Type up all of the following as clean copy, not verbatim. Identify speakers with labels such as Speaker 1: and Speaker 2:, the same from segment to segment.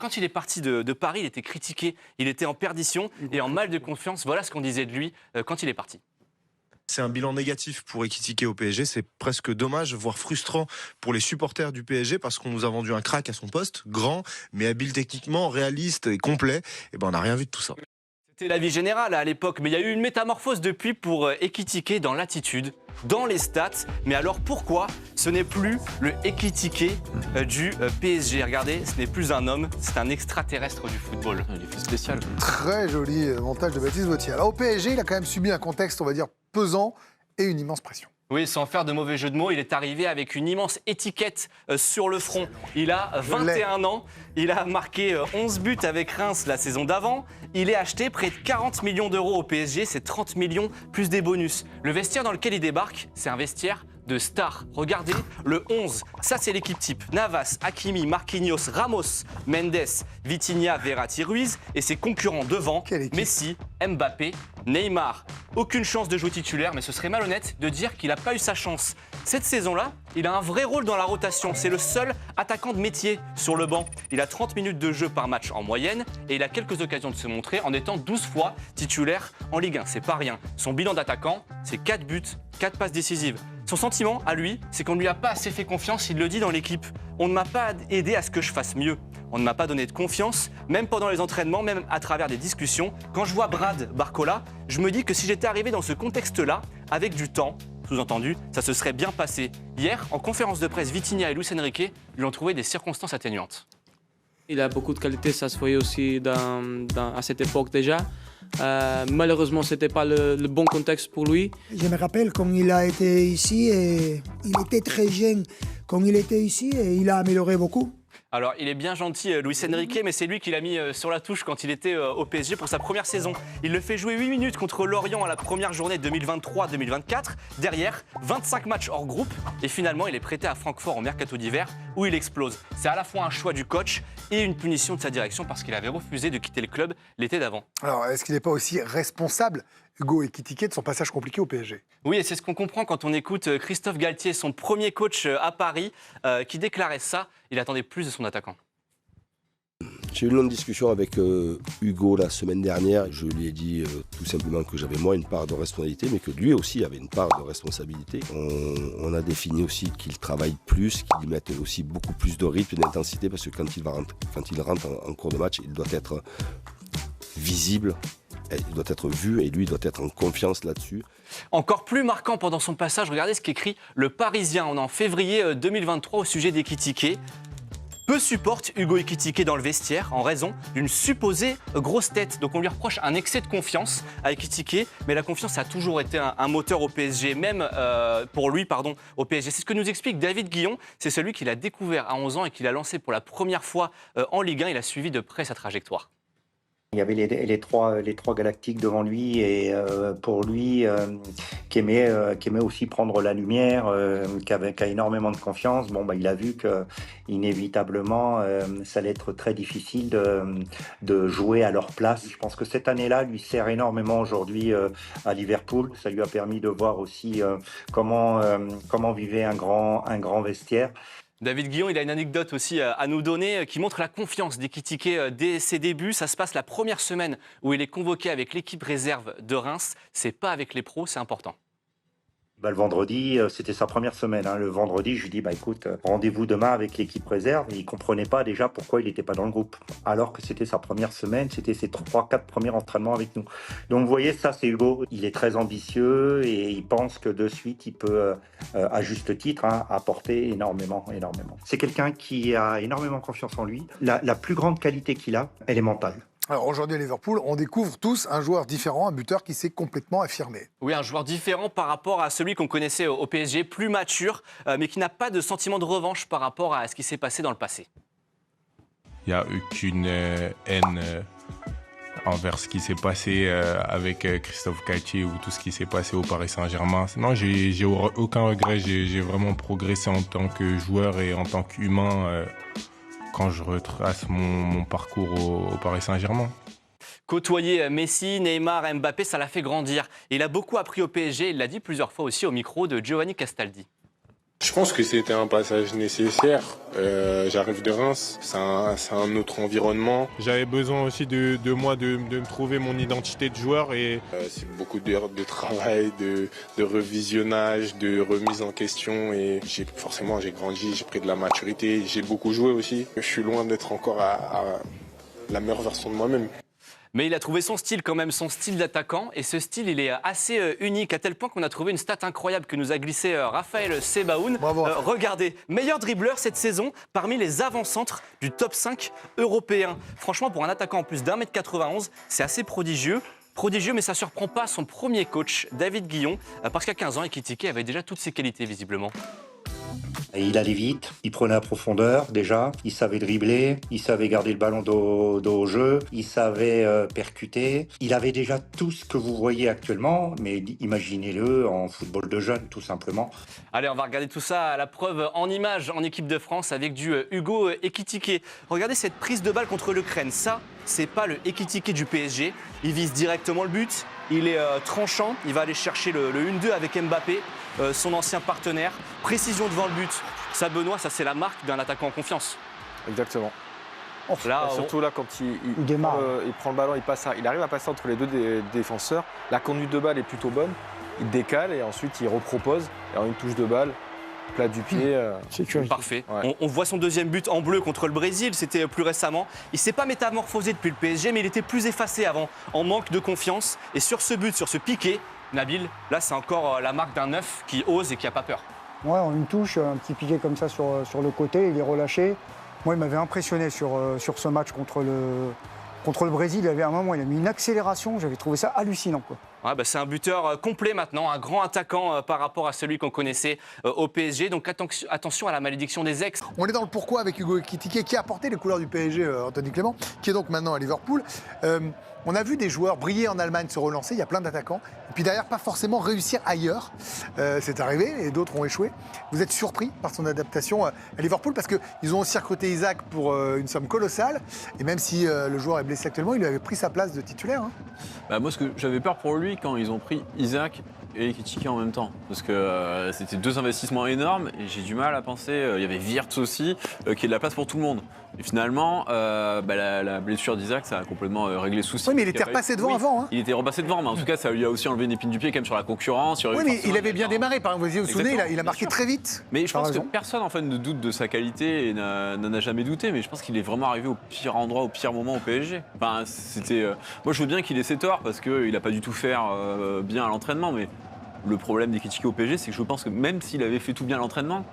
Speaker 1: quand il est parti de Paris, il était critiqué, il était en perdition et en mal de confiance. Voilà ce qu'on disait de lui quand il est parti.
Speaker 2: C'est un bilan négatif pour Ekitike au PSG. C'est presque dommage, voire frustrant pour les supporters du PSG parce qu'on nous a vendu un crack à son poste, grand, mais habile techniquement, réaliste et complet. Et ben, on n'a rien vu de tout ça.
Speaker 1: C'était l'avis général à l'époque, mais il y a eu une métamorphose depuis pour Ekitike dans l'attitude, dans les stats. Mais alors pourquoi ce n'est plus le Ekitike du PSG? Regardez, ce n'est plus un homme, c'est un extraterrestre du football.
Speaker 3: Il est fait spécial.
Speaker 4: Très joli montage de Baptiste Vautier. Alors au PSG, il a quand même subi un contexte, on va dire, pesant et une immense pression.
Speaker 1: Oui, sans faire de mauvais jeu de mots, il est arrivé avec une immense étiquette sur le front. Il a 21 ans, il a marqué 11 buts avec Reims la saison d'avant. Il est acheté près de 40 millions d'euros au PSG, c'est 30 millions plus des bonus. Le vestiaire dans lequel il débarque, c'est un vestiaire de stars. Regardez le 11, ça c'est l'équipe type. Navas, Hakimi, Marquinhos, Ramos, Mendes, Vitinha, Verratti, Ruiz et ses concurrents devant, Messi, Mbappé, Neymar. Aucune chance de jouer titulaire, mais ce serait malhonnête de dire qu'il n'a pas eu sa chance. Cette saison-là, il a un vrai rôle dans la rotation. C'est le seul attaquant de métier sur le banc. Il a 30 minutes de jeu par match en moyenne et il a quelques occasions de se montrer en étant 12 fois titulaire en Ligue 1. C'est pas rien. Son bilan d'attaquant, c'est 4 buts, 4 passes décisives. Son sentiment à lui, c'est qu'on ne lui a pas assez fait confiance, il le dit dans l'équipe. On ne m'a pas aidé à ce que je fasse mieux. On ne m'a pas donné de confiance, même pendant les entraînements, même à travers des discussions. Quand je vois Brad Barcola, je me dis que si j'étais arrivé dans ce contexte-là, avec du temps, sous-entendu, ça se serait bien passé. Hier, en conférence de presse, Vitinha et Luis Enrique lui ont trouvé des circonstances atténuantes.
Speaker 3: Il a beaucoup de qualités, ça se voyait aussi à cette époque déjà. Malheureusement, ce n'était pas le bon contexte pour lui.
Speaker 5: Je me rappelle quand il a été ici, et il était très jeune quand il était ici et il a amélioré beaucoup.
Speaker 1: Alors, il est bien gentil, Luis Enrique, mais c'est lui qui l'a mis sur la touche quand il était au PSG pour sa première saison. Il le fait jouer 8 minutes contre Lorient à la première journée 2023-2024. Derrière, 25 matchs hors groupe. Et finalement, il est prêté à Francfort en mercato d'hiver où il explose. C'est à la fois un choix du coach et une punition de sa direction parce qu'il avait refusé de quitter le club l'été d'avant.
Speaker 4: Alors, est-ce qu'il n'est pas aussi responsable, Hugo Ekitike, de son passage compliqué au PSG?
Speaker 1: Oui, et c'est ce qu'on comprend quand on écoute Christophe Galtier, son premier coach à Paris, qui déclarait ça. Il attendait plus de son attaquant.
Speaker 6: J'ai eu une longue discussion avec Hugo la semaine dernière. Je lui ai dit tout simplement que j'avais moi une part de responsabilité, mais que lui aussi avait une part de responsabilité. On a défini aussi qu'il travaille plus, qu'il mette aussi beaucoup plus de rythme et d'intensité, parce que quand il rentre en cours de match, il doit être visible, il doit être vu et lui doit être en confiance là-dessus.
Speaker 1: Encore plus marquant pendant son passage, regardez ce qu'écrit Le Parisien. On est en février 2023 au sujet d'Ekitike. Peu supporte Hugo Ekitike dans le vestiaire en raison d'une supposée grosse tête. Donc on lui reproche un excès de confiance à Ekitike, mais la confiance a toujours été un moteur au PSG, même pour lui, au PSG. C'est ce que nous explique David Guillon. C'est celui qui l'a découvert à 11 ans et qui l'a lancé pour la première fois en Ligue 1. Il a suivi de près sa trajectoire.
Speaker 7: Il y avait les trois galactiques devant lui et pour lui qui aimait aussi prendre la lumière, qui a énormément de confiance. Bon, il a vu que inévitablement ça allait être très difficile de jouer à leur place. Je pense que cette année-là lui sert énormément aujourd'hui à Liverpool. Ça lui a permis de voir aussi comment vivait un grand vestiaire.
Speaker 1: David Guillon, il a une anecdote aussi à nous donner qui montre la confiance d'Ekitike dès ses débuts. Ça se passe la première semaine où il est convoqué avec l'équipe réserve de Reims. C'est pas avec les pros, c'est important.
Speaker 7: Le vendredi, c'était sa première semaine. Le vendredi, je lui dis, écoute, rendez-vous demain avec l'équipe réserve. Il ne comprenait pas déjà pourquoi il n'était pas dans le groupe. Alors que c'était sa première semaine, c'était ses 3-4 premiers entraînements avec nous. Donc vous voyez, ça c'est Hugo. Il est très ambitieux et il pense que de suite, il peut, à juste titre, apporter énormément. C'est quelqu'un qui a énormément confiance en lui. La plus grande qualité qu'il a, elle est mentale.
Speaker 4: Alors aujourd'hui à Liverpool, on découvre tous un joueur différent, un buteur qui s'est complètement affirmé.
Speaker 1: Oui, un joueur différent par rapport à celui qu'on connaissait au PSG, plus mature, mais qui n'a pas de sentiment de revanche par rapport à ce qui s'est passé dans le passé.
Speaker 8: Il n'y a aucune haine envers ce qui s'est passé avec Christophe Galtier ou tout ce qui s'est passé au Paris Saint-Germain. Non, j'ai aucun regret, j'ai vraiment progressé en tant que joueur et en tant qu'humain quand je retrace mon parcours au Paris Saint-Germain.
Speaker 1: Côtoyer Messi, Neymar, Mbappé, ça l'a fait grandir. Il a beaucoup appris au PSG, il l'a dit plusieurs fois aussi au micro de Giovanni Castaldi.
Speaker 8: Je pense que c'était un passage nécessaire. J'arrive de Reims, c'est un autre environnement. J'avais besoin aussi de me trouver mon identité de joueur et c'est beaucoup d'heures de travail, de revisionnage, de remise en question et j'ai grandi, j'ai pris de la maturité, j'ai beaucoup joué aussi. Je suis loin d'être encore à la meilleure version de moi-même.
Speaker 1: Mais il a trouvé son style quand même, son style d'attaquant. Et ce style, il est assez unique, à tel point qu'on a trouvé une stat incroyable que nous a glissé Raphaël Sebaoun. Regardez, meilleur dribbleur cette saison parmi les avant-centres du top 5 européen. Franchement, pour un attaquant en plus d'1m91, c'est assez prodigieux. Prodigieux, mais ça ne surprend pas son premier coach, David Guillon, parce qu'à 15 ans, Ekitike avait déjà toutes ses qualités, visiblement.
Speaker 7: Et il allait vite, il prenait la profondeur déjà, il savait dribbler, il savait garder le ballon dos au jeu, il savait percuter. Il avait déjà tout ce que vous voyez actuellement, mais imaginez-le en football de jeunes tout simplement.
Speaker 1: Allez, on va regarder tout ça à la preuve en images en équipe de France avec du Hugo Ekitike. Regardez cette prise de balle contre l'Ukraine, ça, c'est pas le Ekitike du PSG. Il vise directement le but, il est tranchant, il va aller chercher le 1-2 avec Mbappé. Son ancien partenaire, précision devant le but. Ça, Benoît, ça c'est la marque d'un attaquant en confiance.
Speaker 9: Exactement.
Speaker 1: Là,
Speaker 9: surtout là, quand il prend le ballon, il arrive à passer entre les deux défenseurs. La conduite de balle est plutôt bonne. Il décale et ensuite il repropose. Et en une touche de balle, plat du pied.
Speaker 1: Parfait.
Speaker 9: Ouais.
Speaker 1: On voit son deuxième but en bleu contre le Brésil, c'était plus récemment. Il ne s'est pas métamorphosé depuis le PSG, mais il était plus effacé avant, en manque de confiance. Et sur ce but, sur ce piqué, Nabil, là c'est encore la marque d'un neuf qui ose et qui n'a pas peur.
Speaker 10: Ouais, en une touche, un petit piqué comme ça sur le côté, il est relâché. Moi, il m'avait impressionné sur ce match contre le Brésil. Il avait un moment, il a mis une accélération, j'avais trouvé ça hallucinant, quoi.
Speaker 1: Ouais, c'est un buteur complet maintenant, un grand attaquant par rapport à celui qu'on connaissait au PSG. Donc attention à la malédiction des ex.
Speaker 4: On est dans le pourquoi avec Hugo Ekitike qui a porté les couleurs du PSG, Anthony Clément, qui est donc maintenant à Liverpool. On a vu des joueurs briller en Allemagne, se relancer, il y a plein d'attaquants, et puis derrière pas forcément réussir ailleurs. C'est arrivé et d'autres ont échoué. Vous êtes surpris par son adaptation à Liverpool parce qu'ils ont aussi recruté Isaac pour une somme colossale, et même si le joueur est blessé actuellement, il avait pris sa place de titulaire.
Speaker 11: Moi, ce que j'avais peur pour lui quand ils ont pris Isaac et Ekitike en même temps, parce que c'était deux investissements énormes et j'ai du mal à penser, il y avait Wirtz aussi, qui est de la place pour tout le monde. Et finalement, la blessure d'Isaac, ça a complètement réglé le souci.
Speaker 4: Oui, mais il était repassé devant avant. Hein.
Speaker 11: Il était repassé devant, mais en tout cas, ça lui a aussi enlevé une épine du pied quand même sur la concurrence.
Speaker 4: Oui, mais il avait bien démarré, par exemple, vous vous souvenez, il a marqué très vite.
Speaker 11: Mais je pense que personne en fait ne doute de sa qualité et n'en a jamais douté, mais je pense qu'il est vraiment arrivé au pire endroit, au pire moment au PSG. Enfin, moi, je veux bien qu'il ait ses torts parce qu'il n'a pas du tout fait bien à l'entraînement, mais le problème d'Ekitike au PSG, c'est que je pense que même s'il avait fait tout bien à l'entraînement,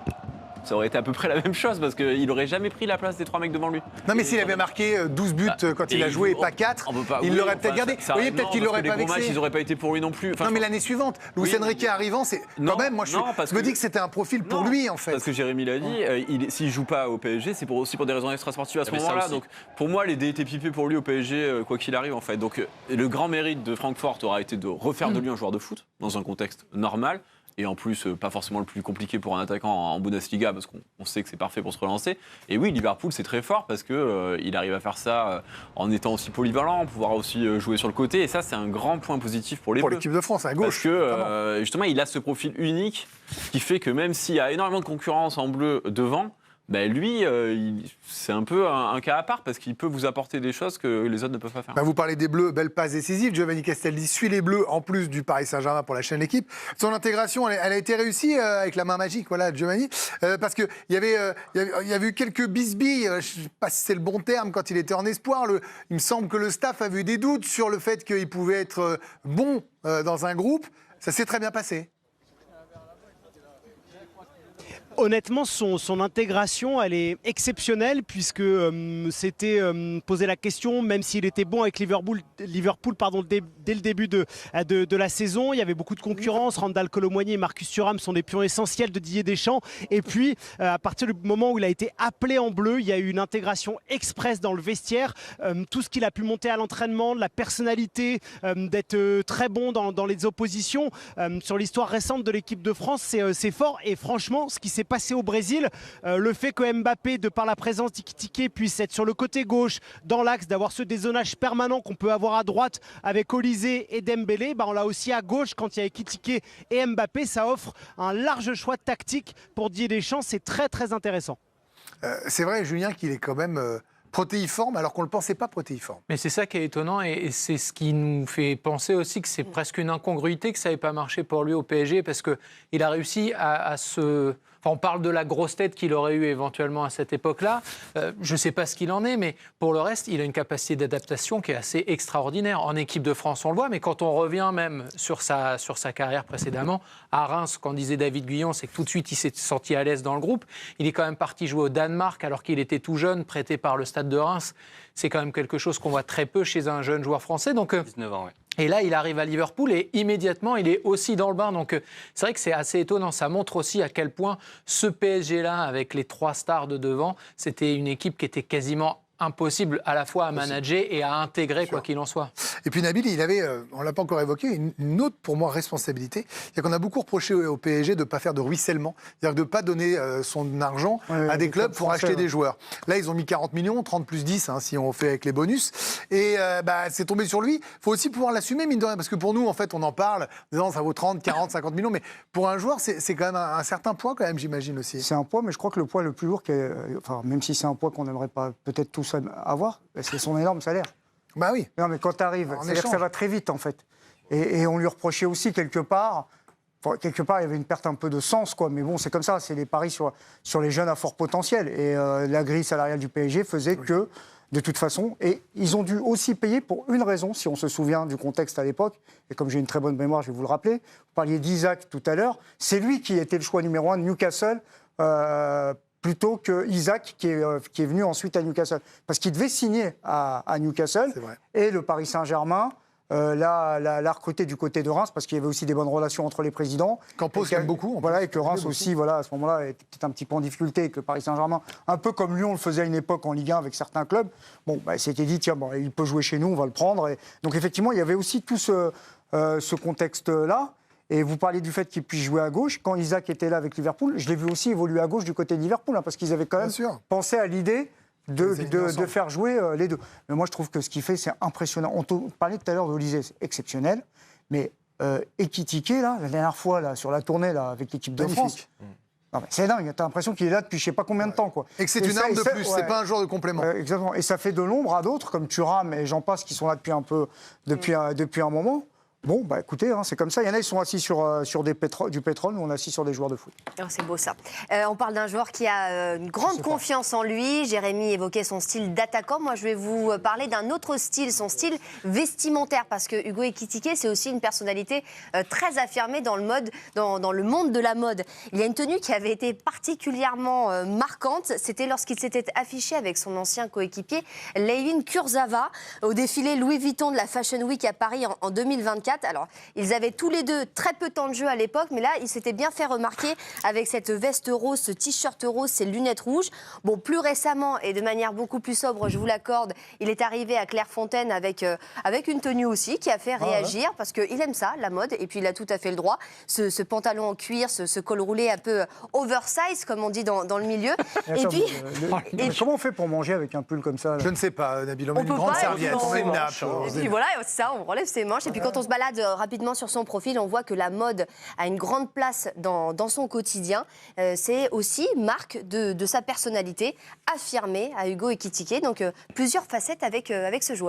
Speaker 11: ça aurait été à peu près la même chose parce qu'il n'aurait jamais pris la place des trois mecs devant lui.
Speaker 4: Non, mais s'il avait marqué 12 buts quand il a joué et pas 4, il l'aurait peut-être gardé. Vous voyez, peut-être qu'il l'aurait pas vexé.
Speaker 11: Les ils n'auraient pas été pour lui non plus.
Speaker 4: Non, mais l'année suivante, Luis Enrique arrivant, c'est quand même, moi je me dis que c'était un profil pour lui en fait.
Speaker 11: Parce que Jérémy l'a dit, s'il ne joue pas au PSG, c'est aussi pour des raisons extrasportives à ce moment-là. Donc pour moi, les dés étaient pipés pour lui au PSG, quoi qu'il arrive en fait. Donc le grand mérite de Francfort aura été de refaire de lui un joueur de foot dans un contexte normal. Et en plus, pas forcément le plus compliqué pour un attaquant en Bundesliga, parce qu'on sait que c'est parfait pour se relancer. Et oui, Liverpool, c'est très fort, parce qu'il arrive à faire ça en étant aussi polyvalent, pouvoir aussi jouer sur le côté. Et ça, c'est un grand point positif pour les Bleus.
Speaker 4: Pour l'équipe de France, à gauche.
Speaker 11: Parce que, justement, il a ce profil unique qui fait que même s'il y a énormément de concurrence en bleu devant, lui, c'est un peu un cas à part parce qu'il peut vous apporter des choses que les autres ne peuvent pas faire.
Speaker 4: Vous parlez des Bleus, belle passe décisive. Giovanni Castaldi suit les Bleus en plus du Paris Saint-Germain pour la chaîne L'équipe. Son intégration, elle a été réussie avec la main magique, voilà, Giovanni. Parce qu'il y avait eu quelques bisbilles, je ne sais pas si c'est le bon terme, quand il était en espoir. Il me semble que le staff a eu des doutes sur le fait qu'il pouvait être bon dans un groupe. Ça s'est très bien passé.
Speaker 12: Honnêtement, son intégration, elle est exceptionnelle puisque c'était posé la question, même s'il était bon avec Liverpool dès le début de la saison, il y avait beaucoup de concurrence. Randal Kolo-Muani et Marcus Thuram sont des pions essentiels de Didier Deschamps. Et puis, à partir du moment où il a été appelé en bleu, il y a eu une intégration express dans le vestiaire. Tout ce qu'il a pu monter à l'entraînement, la personnalité, d'être très bon dans les oppositions. Sur l'histoire récente de l'équipe de France, c'est fort. Et franchement, ce qui s'est s'est passé au Brésil. Le fait que Mbappé, de par la présence d'Ekitike, puisse être sur le côté gauche, dans l'axe, d'avoir ce dézonage permanent qu'on peut avoir à droite avec Olysée et Dembélé, on l'a aussi à gauche quand il y a Ekitike et Mbappé. Ça offre un large choix tactique pour Didier Deschamps. C'est très très intéressant.
Speaker 4: C'est vrai, Julien, qu'il est quand même protéiforme alors qu'on ne le pensait pas protéiforme.
Speaker 13: Mais c'est ça qui est étonnant et c'est ce qui nous fait penser aussi que c'est presque une incongruité que ça n'ait pas marché pour lui au PSG parce qu'il a réussi à se... Enfin, on parle de la grosse tête qu'il aurait eue éventuellement à cette époque-là. Je ne sais pas ce qu'il en est, mais pour le reste, il a une capacité d'adaptation qui est assez extraordinaire. En équipe de France, on le voit, mais quand on revient même sur sa carrière précédemment, à Reims, quand disait David Guillon, c'est que tout de suite, il s'est senti à l'aise dans le groupe. Il est quand même parti jouer au Danemark alors qu'il était tout jeune, prêté par le Stade de Reims. C'est quand même quelque chose qu'on voit très peu chez un jeune joueur français. Donc,
Speaker 1: 19 ans, oui.
Speaker 13: Et là, il arrive à Liverpool et immédiatement, il est aussi dans le bain. Donc, c'est vrai que c'est assez étonnant. Ça montre aussi à quel point ce PSG-là, avec les 3 stars de devant, c'était une équipe qui était quasiment impossible à la fois à manager et à intégrer, quoi qu'il en soit.
Speaker 4: Et puis Nabil, il avait, on ne l'a pas encore évoqué, une autre, pour moi, responsabilité. C'est qu'on a beaucoup reproché au PSG de ne pas faire de ruissellement, c'est-à-dire de ne pas donner son argent à des clubs pour acheter des joueurs. Là, ils ont mis 40 millions, 30 plus 10, si on fait avec les bonus. Et c'est tombé sur lui. Il faut aussi pouvoir l'assumer, mine de rien, parce que pour nous, en fait, on en parle, en disant ça vaut 30, 40, 50 millions, mais pour un joueur, c'est quand même un certain poids, quand même, j'imagine aussi.
Speaker 10: C'est un poids, mais je crois que le poids le plus lourd, même si c'est un poids qu'on n'aimerait pas peut-être tous avoir, c'est son énorme salaire.
Speaker 4: Bah oui.
Speaker 10: Non, mais quand tu arrives, c'est-à-dire que ça va très vite, en fait. Et on lui reprochait aussi, quelque part, il y avait une perte un peu de sens, quoi. Mais bon, c'est comme ça, c'est des paris sur les jeunes à fort potentiel. Et la grille salariale du PSG faisait que, de toute façon, et ils ont dû aussi payer pour une raison, si on se souvient du contexte à l'époque, et comme j'ai une très bonne mémoire, je vais vous le rappeler, vous parliez d'Isaac tout à l'heure, c'est lui qui était le choix numéro 1 de Newcastle, plutôt que Isaac qui est venu ensuite à Newcastle. Parce qu'il devait signer à Newcastle, et le Paris Saint-Germain l'a recruté du côté de Reims, parce qu'il y avait aussi des bonnes relations entre les présidents.
Speaker 4: Campos aime beaucoup.
Speaker 10: Voilà, et que Reims aussi, à ce moment-là, était peut-être un petit peu en difficulté, et que le Paris Saint-Germain, un peu comme Lyon le faisait à une époque en Ligue 1 avec certains clubs, s'était dit, tiens, il peut jouer chez nous, on va le prendre. Et donc effectivement, il y avait aussi tout ce contexte-là. Et vous parliez du fait qu'il puisse jouer à gauche. Quand Isaac était là avec Liverpool, je l'ai vu aussi évoluer à gauche du côté de Liverpool, parce qu'ils avaient quand même pensé à l'idée de faire jouer les deux. Mais moi, je trouve que ce qu'il fait, c'est impressionnant. On parlait tout à l'heure d'Olysée, c'est exceptionnel. Mais Ekitike, la dernière fois, sur la tournée avec l'équipe de France... C'est dingue, t'as l'impression qu'il est là depuis je sais pas combien de temps, quoi.
Speaker 4: Et que c'est une arme de plus, c'est pas un joueur de complément.
Speaker 10: Exactement, et ça fait de l'ombre à d'autres, comme Thuram et j'en passe, qui sont là depuis un moment. Bon, écoutez, c'est comme ça. Il y en a, ils sont assis sur du pétrole, nous on est assis sur des joueurs de foot.
Speaker 14: Oh, c'est beau ça. On parle d'un joueur qui a une grande confiance en lui. Jérémy évoquait son style d'attaquant. Moi, je vais vous parler d'un autre style, son style vestimentaire, parce que Hugo Ekitike, c'est aussi une personnalité très affirmée dans le monde de la mode. Il y a une tenue qui avait été particulièrement marquante. C'était lorsqu'il s'était affiché avec son ancien coéquipier, Layvin Kurzawa, au défilé Louis Vuitton de la Fashion Week à Paris en 2024. Alors, ils avaient tous les deux très peu de temps de jeu à l'époque, mais là, ils s'étaient bien fait remarquer avec cette veste rose, ce t-shirt rose, ces lunettes rouges. Bon, plus récemment, et de manière beaucoup plus sobre, je vous l'accorde, il est arrivé à Clairefontaine avec une tenue aussi qui a fait réagir, parce qu'il aime ça, la mode, et puis il a tout à fait le droit. Ce pantalon en cuir, ce col roulé un peu oversize, comme on dit dans le milieu. Et puis,
Speaker 10: comment on fait pour manger avec un pull comme ça, là ?
Speaker 4: Je ne sais pas, Nabil, on met une grande serviette, on met une nappe.
Speaker 14: Et puis voilà, c'est ça, on relève ses manches, et puis quand on se balade rapidement sur son profil, on voit que la mode a une grande place dans son quotidien. C'est aussi marque de sa personnalité affirmée à Hugo Ekitike. Donc plusieurs facettes avec ce joueur.